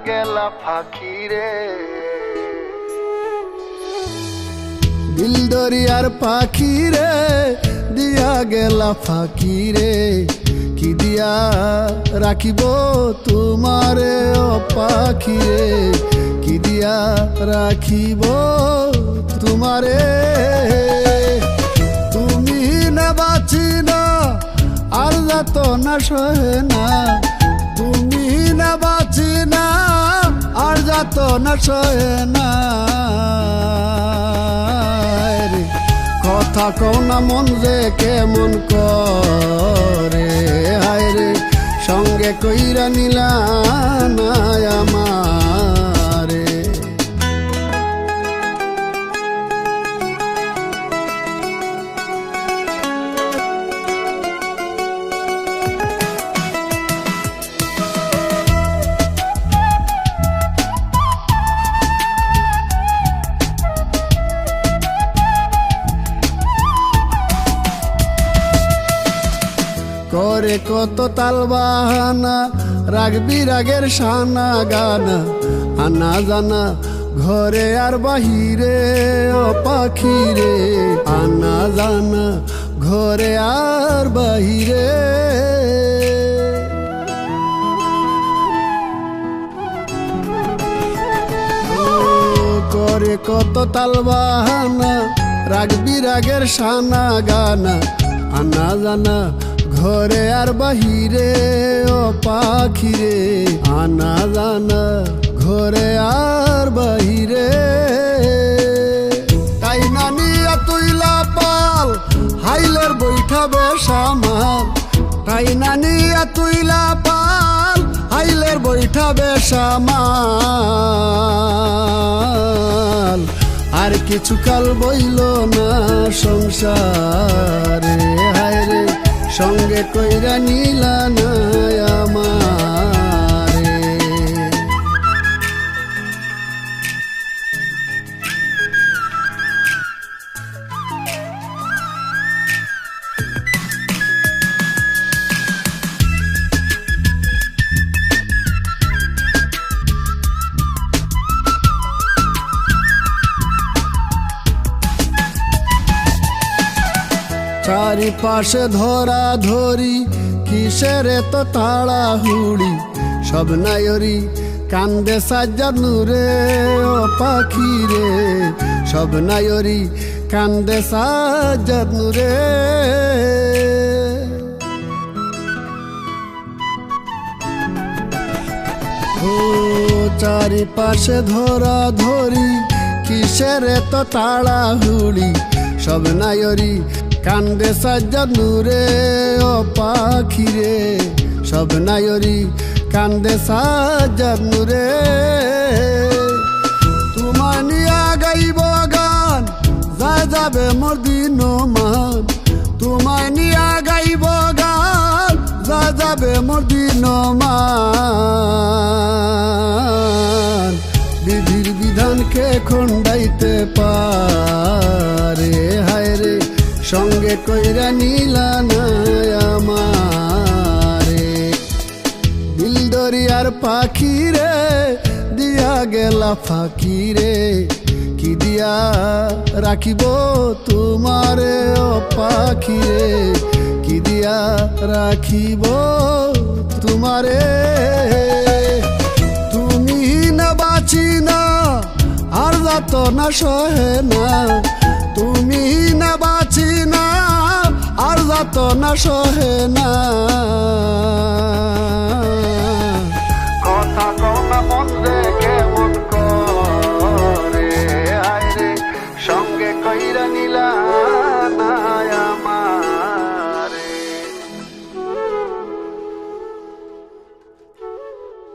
গেলা ফাঁকি রে। দিল দরিয়ার পাখি রে দিয়া গেলা ফাঁকি রে, কি দিয়া রাখিব তোমারে ও পাখি রে, কি দিয়া রাখিব তোমারে। তুমি না বাঁচি না আর যাত না সহে না, তুমি না বাঁচি না আর যাত না সহে না। কথা কও না মন যে কেমন করে, হায় রে সঙ্গে কইরা নিলা না আমারে। করে কত তাল বাহানা, রাগবি রাগের শানা গানা, আনা জানা ঘরে আর বাহিরে ও পাখি রে, আনা জানা ঘরে আর বাহিরে। করে কত তাল বাহানা, রাগবি রাগের শানা গানা, আনা জানা ঘরে আর বাহিরে ও পাখি রে, আনা জানা ঘরে আর বাহিরে। তাই নানিয়া তুইলা পাল হাইলের বৈঠা বেশামাল, তাই নানিয়া তুইলা পাল হাইলের বৈঠা বেশামাল। আর কিছু কাল বইল না সংসারে, হায় রে সঙ্গে কইরা নিলা না আমারে। চারিপাশে ধরা ধরি কিসের তো তাড়াহুড়ি, সব নায়রি কান্দে সাজানু রে ও পাখি রে, সব নায়রি কান্দে সাজানু রে। ও চারিপাশে ধরা ধরি কিসের তো তাড়াহুড়ি, সব নায়রি কান্দে সাজানু রে ও পাখি রে, সব নায়রি কান্দে সাজানু রে। তোমায় নিয়া গাইব গান যা যাবে মোর দিন মান, তোমায় নিয়া গাইব গান যা যাবে মোর দিন মান। বিধির বিধানকে খণ্ডাইতে পারে, হায় রে সঙ্গে কইরা নিলা না আমারে। দিল দরিয়ার পাখি রে দিয়া গেলা ফাঁকি রে, কি দিয়া রাখিব তোমারে ও পাখি রে, কি দিয়া রাখিব তোমারে। তুমি না বাঁচি না আর যাত না সহে না, তুমি না বাঁচি না আর যাত না সহে না। কথা কও না মন